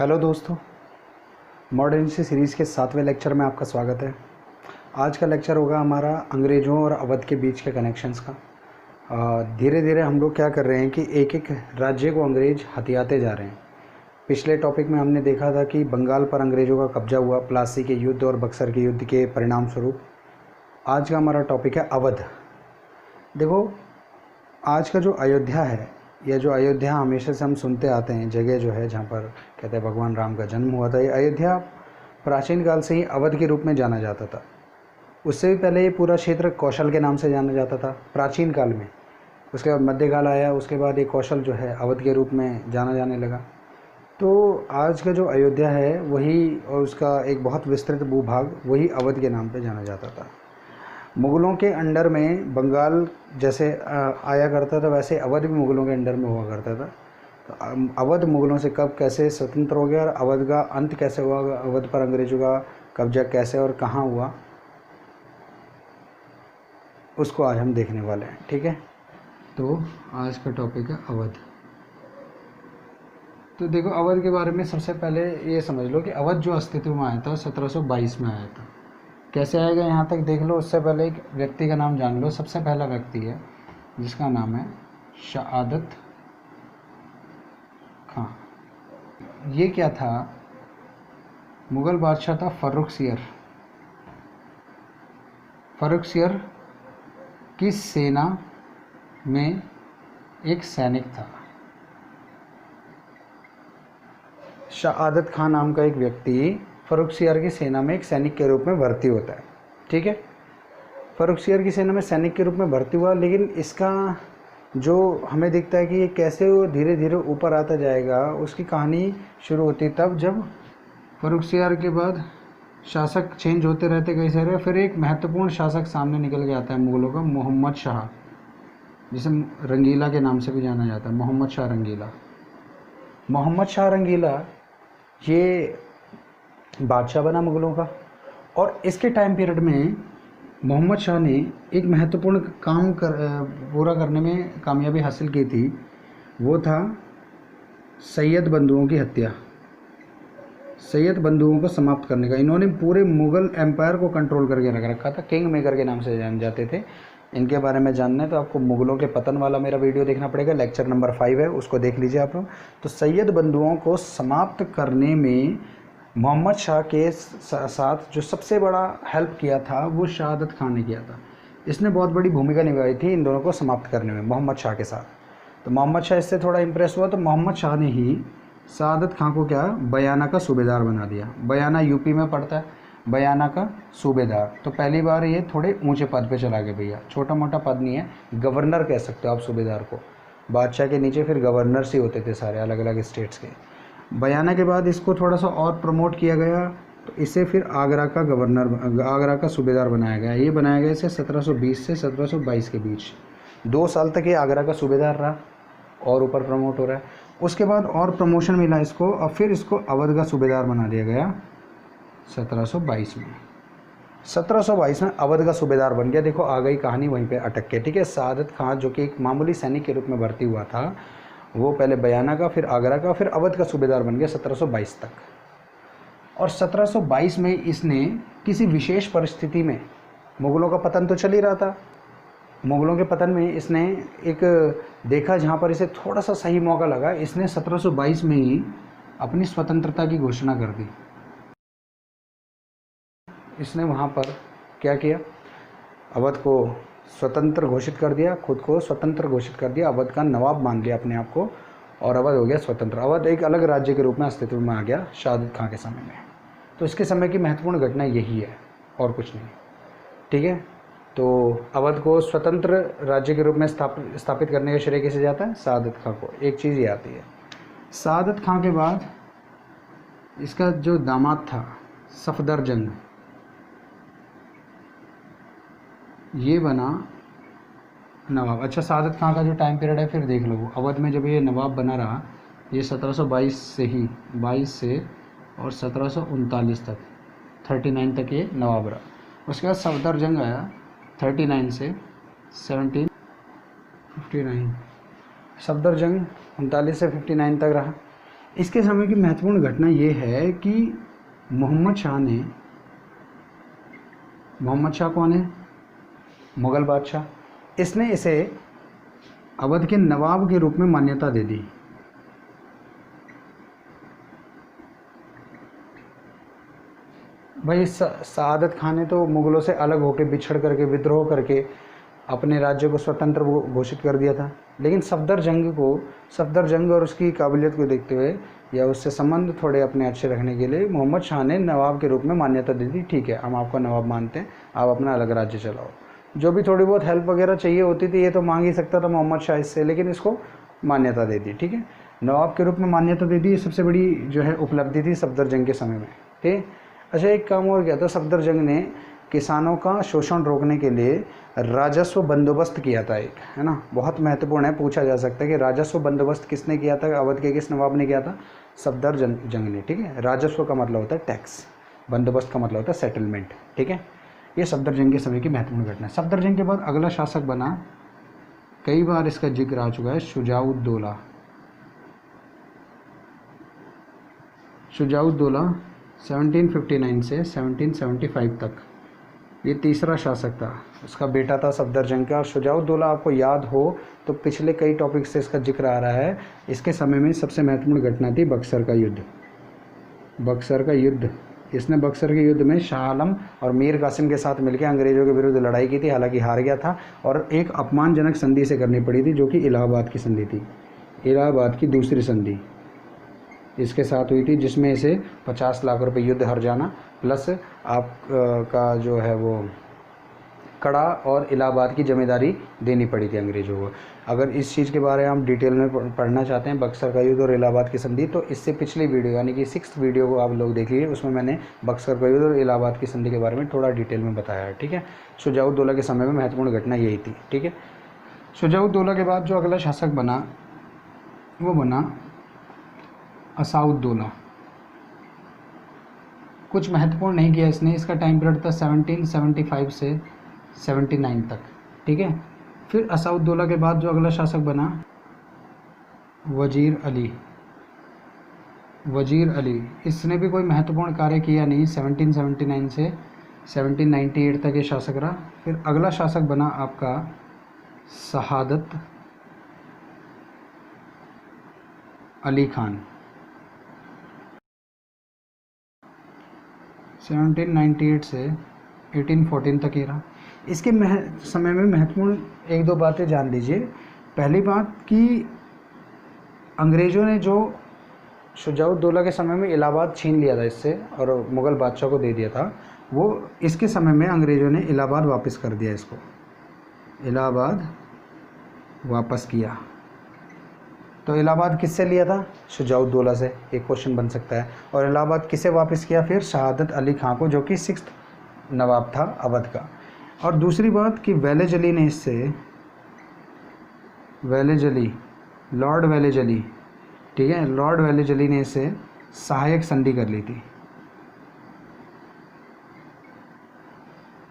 Hello दोस्तों, modern history series के 7वें lecture में आपका स्वागत है। आज का लेक्चर होगा हमारा अंग्रेज़ों और अवध के बीच के कनेक्शंस का। धीरे धीरे हम लोग क्या कर रहे हैं कि एक एक राज्य को अंग्रेज़ हथियाते जा रहे हैं। पिछले टॉपिक में हमने देखा था कि बंगाल पर अंग्रेज़ों का कब्जा हुआ प्लासी के युद्ध और बक्सर के युद्ध के परिणाम स्वरूप। आज का हमारा टॉपिक है अवध। देखो, आज का जो अयोध्या है, यह जो अयोध्या हमेशा से हम सुनते आते हैं, जगह जो है जहाँ पर कहते हैं भगवान राम का जन्म हुआ था, ये अयोध्या प्राचीन काल से ही अवध के रूप में जाना जाता था। उससे भी पहले ये पूरा क्षेत्र कौशल के नाम से जाना जाता था प्राचीन काल में। उसके बाद मध्यकाल आया, उसके बाद ये कौशल जो है अवध के रूप में जाना जाने लगा। तो आज का जो अयोध्या है वही, और उसका एक बहुत विस्तृत भूभाग वही अवध के नाम पर जाना जाता था। मुग़लों के अंडर में बंगाल जैसे आया करता था, वैसे अवध भी मुग़लों के अंडर में हुआ करता था। तो अवध मुग़लों से कब कैसे स्वतंत्र हो गया और अवध का अंत कैसे हुआ, अवध पर अंग्रेज़ों का कब्जा कैसे और कहाँ हुआ, उसको आज हम देखने वाले हैं। ठीक है, तो आज का टॉपिक है अवध। तो देखो, अवध के बारे में सबसे पहले ये समझ लो कि अवध जो अस्तित्व में आया था 1722 में आया था। कैसे आएगा यहाँ तक देख लो। उससे पहले एक व्यक्ति का नाम जान लो। सबसे पहला व्यक्ति है जिसका नाम है शहादत खां। ये क्या था? मुग़ल बादशाह था फर्रुखसियर। फर्रुखसियर की सेना में एक सैनिक था। शहादत खां नाम का एक व्यक्ति फर्रुखसियर की सेना में एक सैनिक के रूप में भर्ती होता है। ठीक है, फर्रुखसियर की सेना में सैनिक के रूप में भर्ती हुआ, लेकिन इसका जो हमें दिखता है कि ये कैसे वो धीरे धीरे ऊपर आता जाएगा, उसकी कहानी शुरू होती तब जब फर्रुखसियर के बाद शासक चेंज होते रहते कई सारे। फिर एक महत्वपूर्ण शासक सामने निकल के आता है मुग़लों का, मोहम्मद शाह, जिसे रंगीला के नाम से भी जाना जाता है, मोहम्मद शाह रंगीला। मोहम्मद शाह रंगीला ये बादशाह बना मुग़लों का, और इसके टाइम पीरियड में मोहम्मद शाह ने एक महत्वपूर्ण काम पूरा करने में कामयाबी हासिल की थी। वो था सैयद बंधुओं की हत्या, सैयद बंधुओं को समाप्त करने का। इन्होंने पूरे मुग़ल एम्पायर को कंट्रोल करके रख रखा था। किंग मेकर के नाम से जाने जाते थे। इनके बारे में जानना है तो आपको मुग़लों के पतन वाला मेरा वीडियो देखना पड़ेगा, लेक्चर नंबर 5 है, उसको देख लीजिए आप लोग। तो सैयद बंधुओं को समाप्त करने में मोहम्मद शाह के साथ जो सबसे बड़ा हेल्प किया था वो शहादत खान ने किया था। इसने बहुत बड़ी भूमिका निभाई थी इन दोनों को समाप्त करने में मोहम्मद शाह के साथ। तो मोहम्मद शाह इससे थोड़ा इम्प्रेस हुआ, तो मोहम्मद शाह ने ही शहादत खान को क्या बयाना का सूबेदार बना दिया। बयाना यूपी में पड़ता है, बयाना का सूबेदार। तो पहली बार ये थोड़े ऊंचे पद पे चला गया भैया, छोटा मोटा पद नहीं है, गवर्नर कह सकते हो आप सूबेदार को। बादशाह के नीचे फिर गवर्नर्स ही होते थे सारे अलग अलग स्टेट्स के। बयाना के बाद इसको थोड़ा सा और प्रमोट किया गया, तो इसे फिर आगरा का गवर्नर, आगरा का सूबेदार बनाया गया। ये बनाया गया इसे 1720 से 1722 के बीच। 2 साल तक ये आगरा का सूबेदार रहा और ऊपर प्रमोट हो रहा है। उसके बाद और प्रमोशन मिला इसको, और फिर इसको अवध का सूबेदार बना दिया गया 1722 में। 1722 में अवध का सूबेदार बन गया। देखो, आ गई कहानी वहीं पे अटक के। ठीक है, शहादत खान जो कि एक मामूली सैनिक के रूप में भर्ती हुआ था, वो पहले बयाना का, फिर आगरा का, फिर अवध का सूबेदार बन गया 1722 तक। और 1722 में इसने किसी विशेष परिस्थिति में, मुग़लों का पतन तो चल ही रहा था, मुग़लों के पतन में इसने एक देखा जहाँ पर इसे थोड़ा सा सही मौका लगा, इसने 1722 में ही अपनी स्वतंत्रता की घोषणा कर दी। इसने वहाँ पर क्या किया, अवध को स्वतंत्र घोषित कर दिया, खुद को स्वतंत्र घोषित कर दिया, अवध का नवाब मान लिया अपने आप को, और अवध हो गया स्वतंत्र। अवध एक अलग राज्य के रूप में अस्तित्व में आ गया शहादत खान के समय में। तो इसके समय की महत्वपूर्ण घटना यही है और कुछ नहीं। ठीक है, तो अवध को स्वतंत्र राज्य के रूप में स्थापित करने का श्रेय किसे जाता है? शहादत खान को। एक चीज़ ये आती है, शहादत खान के बाद इसका जो दामाद था सफदरजंग, ये बना नवाब। अच्छा, शहादत खान का जो टाइम पीरियड है फिर देख लो। अवध में जब ये नवाब बना रहा, ये 1722 से ही 22 से और 1739 तक, 39 तक ये नवाब रहा। उसके बाद सफदरजंग आया 39 से 1759। सफदरजंग 39 से 59 तक रहा। इसके समय की महत्वपूर्ण घटना ये है कि मोहम्मद शाह कौन है? मुग़ल बादशाह। इसने इसे अवध के नवाब के रूप में मान्यता दे दी। भाई सआदत खान ने तो मुग़लों से अलग होकर, बिछड़ करके, विद्रोह करके अपने राज्य को स्वतंत्र घोषित कर दिया था। लेकिन सफदर जंग और उसकी काबिलियत को देखते हुए या उससे संबंध थोड़े अपने अच्छे रखने के लिए मोहम्मद शाह ने नवाब के रूप में मान्यता दे दी। ठीक है, हम आपका नवाब मानते हैं, आप अपना अलग राज्य चलाओ। जो भी थोड़ी बहुत हेल्प वगैरह चाहिए होती थी ये तो मांग ही सकता था मोहम्मद शाह इससे, लेकिन इसको मान्यता दे दी। ठीक है, नवाब के रूप में मान्यता दे दी। ये सबसे बड़ी जो है उपलब्धि थी सफदर जंग के समय में। ठीक। अच्छा, एक काम और किया था सफदर जंग ने, किसानों का शोषण रोकने के लिए राजस्व बंदोबस्त किया था एक, है ना, बहुत महत्वपूर्ण है, पूछा जा सकता है कि राजस्व बंदोबस्त किसने किया था, अवध के किस नवाब ने किया था? सफदर जंग ने। ठीक है, राजस्व का मतलब होता है टैक्स, बंदोबस्त का मतलब होता है सेटलमेंट। ठीक है, ये सफदर जंग के समय की महत्वपूर्ण घटना है। सफदर जंग के बाद अगला शासक बना, कई बार इसका जिक्र आ चुका है, शुजाउद्दौला। 1759 से 1775 तक ये तीसरा शासक था। उसका बेटा था सफदर जंग का। और शुजाउद्दौला आपको याद हो तो पिछले कई टॉपिक से इसका जिक्र आ रहा है। इसके समय में सबसे महत्वपूर्ण घटना थी बक्सर का युद्ध। इसने बक्सर के युद्ध में शाह आलम और मीर कासिम के साथ मिलकर अंग्रेज़ों के विरुद्ध लड़ाई की थी। हालांकि हार गया था और एक अपमानजनक संधि से करनी पड़ी थी, जो कि इलाहाबाद की संधि थी। इलाहाबाद की दूसरी संधि इसके साथ हुई थी, जिसमें इसे 50 लाख रुपए युद्ध हर जाना प्लस आप का जो है वो कड़ा और इलाहाबाद की ज़िम्मेदारी देनी पड़ी थी अंग्रेज़ों को। अगर इस चीज़ के बारे में आप डिटेल में पढ़ना चाहते हैं, बक्सर का युद्ध और इलाहाबाद की संधि, तो इससे पिछली वीडियो यानी कि 6th वीडियो को आप लोग देख लीजिए। उसमें मैंने बक्सर का युद्ध और इलाहाबाद की संधि के बारे में थोड़ा डिटेल में बताया है। ठीक है, शुजाउद्दौला के समय में महत्वपूर्ण घटना यही थी। ठीक है, शुजाउद्दौला के बाद जो अगला शासक बना वो बना असाउद्दौला। कुछ महत्वपूर्ण नहीं किया इसने। इसका टाइम पीरियड था 1775 से 79 तक। ठीक है, फिर असाउद्दौला के बाद जो अगला शासक बना वजीर अली। इसने भी कोई महत्वपूर्ण कार्य किया नहीं। 1779 से 1798 तक ये शासक रहा। फिर अगला शासक बना आपका शहादत अली खान। 1798 से 1814 तक ही रहा। इसके समय में महत्वपूर्ण एक दो बातें जान लीजिए। पहली बात कि अंग्रेज़ों ने जो शुजाउद्दौला के समय में इलाहाबाद छीन लिया था इससे और मुग़ल बादशाह को दे दिया था, वो इसके समय में अंग्रेज़ों ने इलाहाबाद वापस कर दिया। इसको इलाहाबाद वापस किया। तो इलाहाबाद किससे लिया था? शुजाउद्दौला से। एक क्वेश्चन बन सकता है। और इलाहाबाद किसे वापस किया? फिर शहादत अली खां को, जो कि 6th नवाब था अवध का। और दूसरी बात कि लॉर्ड वेलेजली, ठीक है, लॉर्ड वेलेजली ने इससे सहायक संधि कर ली थी।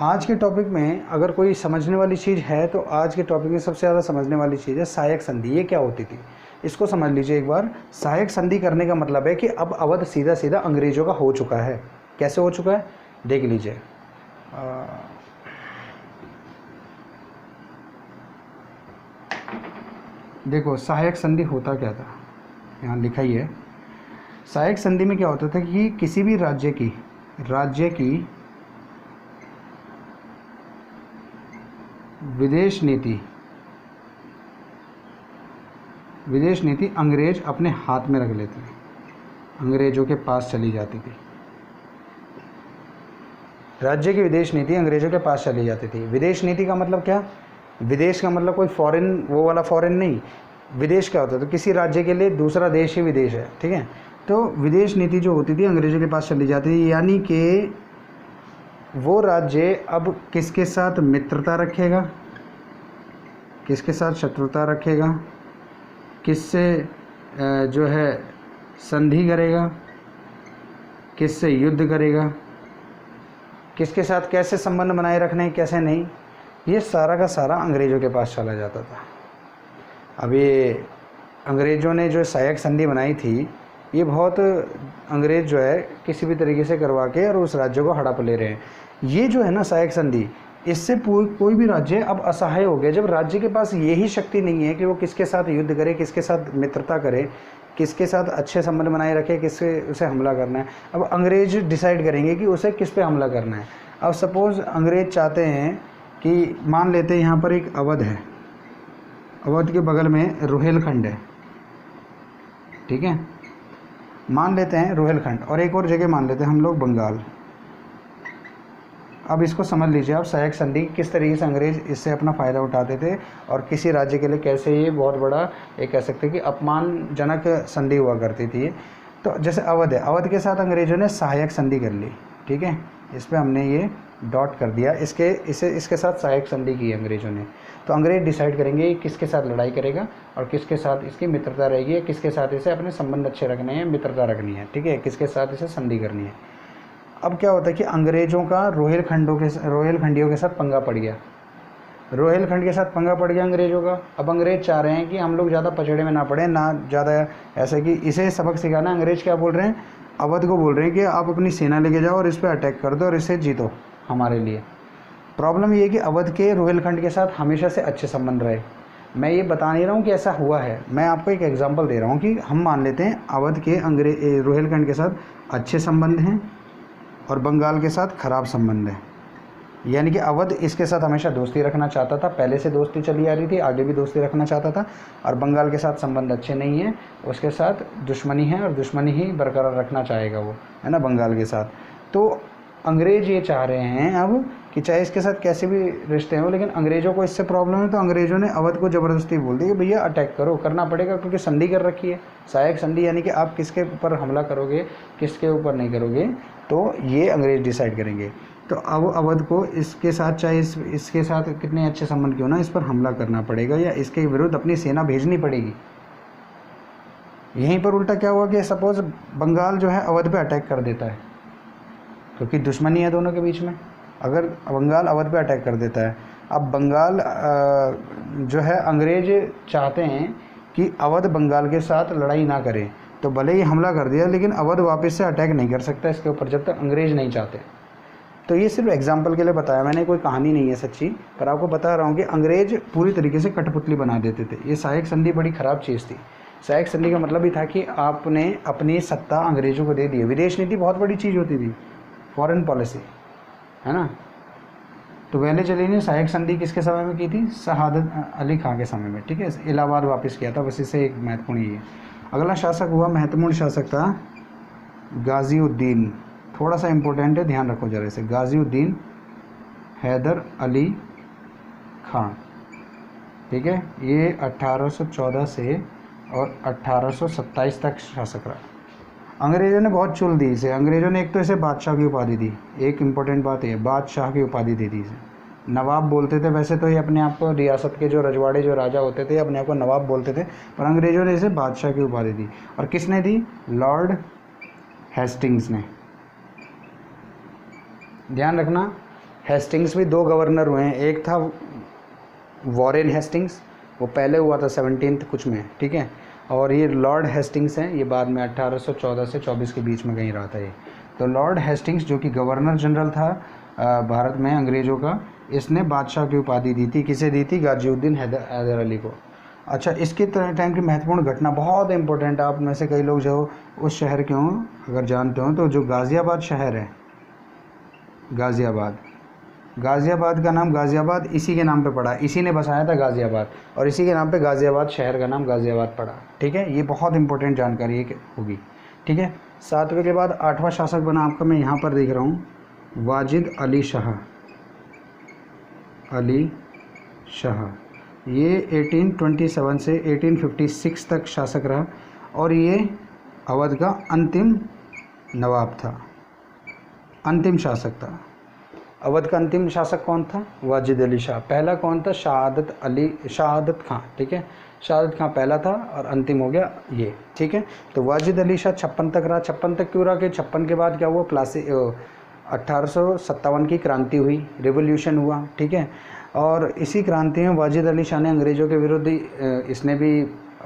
आज के टॉपिक में अगर कोई समझने वाली चीज़ है तो आज के टॉपिक में सबसे ज़्यादा समझने वाली चीज़ है सहायक संधि। ये क्या होती थी इसको समझ लीजिए एक बार। सहायक संधि करने का मतलब है कि अब अवध सीधा सीधा अंग्रेज़ों का हो चुका है। कैसे हो चुका है देख लीजिए। देखो सहायक संधि होता क्या था, यहाँ लिखा ही है। सहायक संधि में क्या होता था कि किसी भी राज्य की विदेश नीति अंग्रेज अपने हाथ में रख लेते थे, अंग्रेजों के पास चली जाती थी। राज्य की विदेश नीति अंग्रेजों के पास चली जाती थी। विदेश नीति का मतलब क्या? विदेश का मतलब कोई फॉरेन, वो वाला फॉरेन नहीं। विदेश क्या होता है? तो किसी राज्य के लिए दूसरा देश ही विदेश है। ठीक है, तो विदेश नीति जो होती थी अंग्रेजों के पास चली जाती थी। यानी कि वो राज्य अब किसके साथ मित्रता रखेगा, किसके साथ शत्रुता रखेगा, किससे जो है संधि करेगा, किससे युद्ध करेगा, किसके साथ कैसे संबंध बनाए रखने कैसे नहीं, ये सारा का सारा अंग्रेज़ों के पास चला जाता था। अब ये अंग्रेज़ों ने जो सहायक संधि बनाई थी ये बहुत अंग्रेज़ जो है किसी भी तरीके से करवा के और उस राज्य को हड़प ले रहे हैं। ये जो है ना सहायक संधि, इससे कोई भी राज्य अब असहाय हो गया। जब राज्य के पास यही शक्ति नहीं है कि वो किसके साथ युद्ध करे, किसके साथ मित्रता करे, किसके साथ अच्छे संबंध बनाए रखे, किससे उसे हमला करना है, अब अंग्रेज डिसाइड करेंगे कि उसे किस पे हमला करना है। अब सपोज़ अंग्रेज चाहते हैं कि मान लेते हैं यहाँ पर एक अवध है, अवध के बगल में रोहेलखंड है, ठीक है, मान लेते हैं रोहेलखंड, और एक और जगह मान लेते हैं हम लोग बंगाल। अब इसको समझ लीजिए आप सहायक संधि किस तरीके से अंग्रेज इससे अपना फ़ायदा उठाते थे और किसी राज्य के लिए कैसे ये बहुत बड़ा एक कह सकते हैं कि अपमानजनक संधि हुआ करती थी। तो जैसे अवध है, अवध के साथ अंग्रेज़ों ने सहायक संधि कर ली, ठीक है, इस पर हमने ये डॉट कर दिया, इसके साथ सहायक संधि की अंग्रेज़ों ने। तो अंग्रेज डिसाइड करेंगे किसके साथ लड़ाई करेगा और किसके साथ इसकी मित्रता रहेगी, किसके साथ इसे अपने संबंध अच्छे रखने हैं, मित्रता रखनी है, ठीक है, किसके साथ इसे संधि करनी है। अब क्या होता है कि अंग्रेज़ों का रोहेलखंडियों के साथ पंगा पड़ गया, रोहेलखंड के साथ पंगा पड़ गया अंग्रेज़ों का। अब अंग्रेज़ चाह रहे हैं कि हम लोग ज़्यादा पचड़े में ना पड़े, ना ज़्यादा ऐसे कि इसे सबक सिखाना। अंग्रेज़ क्या बोल रहे हैं, अवध को बोल रहे हैं कि आप अपनी सेना लेके जाओ और इस पर अटैक कर दो और इसे जीतो हमारे लिए। प्रॉब्लम ये है कि अवध के रोहेलखंड के साथ हमेशा से अच्छे संबंध रहे। मैं ये बता नहीं रहा हूँ कि ऐसा हुआ है, मैं आपको एक एग्जांपल दे रहा हूँ कि हम मान लेते हैं अवध के रोहेलखंड के साथ अच्छे संबंध हैं और बंगाल के साथ ख़राब संबंध है। यानी कि अवध इसके साथ हमेशा दोस्ती रखना चाहता था, पहले से दोस्ती चली आ रही थी, आगे भी दोस्ती रखना चाहता था, और बंगाल के साथ संबंध अच्छे नहीं है, उसके साथ दुश्मनी है और दुश्मनी ही बरकरार रखना चाहेगा वो, है ना, बंगाल के साथ। तो अंग्रेज़ ये चाह रहे हैं अब कि चाहे इसके साथ कैसे भी रिश्ते हों, लेकिन अंग्रेज़ों को इससे प्रॉब्लम है। तो अंग्रेज़ों ने अवध को ज़बरदस्ती बोल दी कि भैया अटैक करो, करना पड़ेगा क्योंकि संधि कर रखी है, सहायक संधि, यानी कि आप किसके ऊपर हमला करोगे, किसके ऊपर नहीं करोगे, तो ये अंग्रेज़ डिसाइड करेंगे। तो अब अवध को इसके साथ चाहे इसके साथ कितने अच्छे संबंध क्यों ना, इस पर हमला करना पड़ेगा या इसके विरुद्ध अपनी सेना भेजनी पड़ेगी। यहीं पर उल्टा क्या हुआ कि सपोज़ बंगाल जो है अवध पे अटैक कर देता है, क्योंकि दुश्मनी है दोनों के बीच में। अगर बंगाल अवध पे अटैक कर देता है, अब बंगाल जो है अंग्रेज चाहते हैं कि अवध बंगाल के साथ लड़ाई ना करे, तो भले ही हमला कर दिया लेकिन अवध वापस से अटैक नहीं कर सकता इसके ऊपर जब तक अंग्रेज नहीं चाहते। तो ये सिर्फ एग्जाम्पल के लिए बताया मैंने, कोई कहानी नहीं है सच्ची, पर आपको बता रहा हूँ कि अंग्रेज पूरी तरीके से कठपुतली बना देते थे। ये सहायक संधि बड़ी ख़राब चीज़ थी। सहायक संधि का मतलब ही था कि आपने अपनी सत्ता अंग्रेज़ों को दे दी। विदेश नीति बहुत बड़ी चीज़ होती थी, फॉरेन पॉलिसी, है ना। तो वेले चली ने सहायक संधि किसके समय में की थी, शहादत अली खां के समय में, ठीक है, इलाहाबाद वापस किया था, बस इससे एक महत्वपूर्ण ये है। अगला शासक हुआ, महत्वपूर्ण शासक था गाज़ीउद्दीन, थोड़ा सा इम्पोर्टेंट है, ध्यान रखो जरा इसे, गाज़ीउद्दीन हैदर अली खां, ठीक है। ये 1814 से और 1827 तक शासक रहा। अंग्रेज़ों ने बहुत चुल दी इसे। अंग्रेज़ों ने एक तो इसे बादशाह की उपाधि दी, एक इम्पोर्टेंट बात है, बादशाह की उपाधि दे दी इसे। नवाब बोलते थे वैसे तो ये अपने आप को, रियासत के जो रजवाड़े जो राजा होते थे अपने आप को नवाब बोलते थे, पर अंग्रेज़ों ने इसे बादशाह की उपाधि दी। और किसने दी, लॉर्ड हेस्टिंग्स ने। ध्यान रखना, हेस्टिंग्स भी दो गवर्नर हुए हैं, एक था वॉरेन हेस्टिंग्स, वो पहले हुआ था 17 कुछ में, ठीक है, और ये लॉर्ड हेस्टिंग्स हैं, ये बाद में 1814 से 24 के बीच में कहीं रहा था ये। तो लॉर्ड हेस्टिंग्स जो कि गवर्नर जनरल था भारत में अंग्रेज़ों का, इसने बादशाह की उपाधि दी थी। किसे दी थी, गाज़ीउद्दीन हैदर अली को। अच्छा, इसके टाइम की महत्वपूर्ण घटना बहुत इंपॉर्टेंट है, आप में से कई लोग जो उस शहर के हों अगर जानते हो, तो जो गाज़ियाबाद शहर है, गाज़ियाबाद का नाम गाज़ियाबाद इसी के नाम पे पड़ा, इसी ने बसाया था गाज़ियाबाद, और इसी के नाम पे गाज़ियाबाद शहर का नाम गाज़ियाबाद पड़ा, ठीक है। ये बहुत इंपॉर्टेंट जानकारी है होगी, ठीक है। 7वें के बाद 8वां शासक बना आपका, मैं यहाँ पर देख रहा हूँ, वाजिद अली शाह। ये 1827 से 1856 तक शासक रहा, और ये अवध का अंतिम नवाब था, अंतिम शासक था। अवध का अंतिम शासक कौन था, वाजिद अली शाह। पहला कौन था, शहादत खां, ठीक है, शहादत खां पहला था और अंतिम हो गया ये, ठीक है। तो वाजिद अली शाह 56 तक रहा। 56 तक क्यों रहा कि 56 के बाद क्या हुआ, 1857 की क्रांति हुई, रिवोल्यूशन हुआ, ठीक है। और इसी क्रांति में वाजिद अली शाह ने अंग्रेज़ों के विरुद्ध इसने भी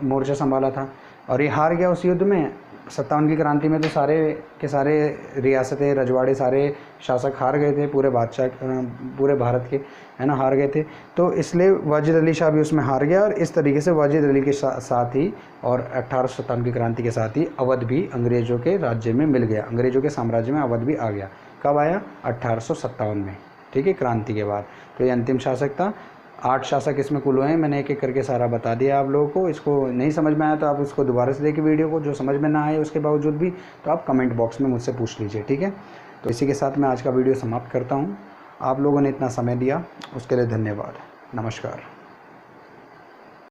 मोर्चा संभाला था, और ये हार गया उस युद्ध में। 57 की क्रांति में तो सारे के सारे रियासतें, रजवाड़े, सारे शासक हार गए थे, पूरे बादशाह पूरे भारत के, है ना, हार गए थे। तो इसलिए वाजिद अली शाह भी उसमें हार गया, और इस तरीके से वाजिद अली के साथ ही और 1857 की क्रांति के साथ ही अवध भी अंग्रेज़ों के राज्य में मिल गया, अंग्रेज़ों के साम्राज्य में अवध भी आ गया। कब आया? 1857 में, ठीक है, क्रांति के बाद। तो ये अंतिम शासक था। 8 शासक इसमें कुल हुए हैं। मैंने एक एक करके सारा बता दिया आप लोगों को। इसको नहीं समझ में आया तो आप उसको दोबारा से देखिए वीडियो को, जो समझ में ना आए उसके बावजूद भी तो आप कमेंट बॉक्स में मुझसे पूछ लीजिए, ठीक है। तो इसी के साथ मैं आज का वीडियो समाप्त करता हूँ। आप लोगों ने इतना समय दिया उसके लिए धन्यवाद। नमस्कार।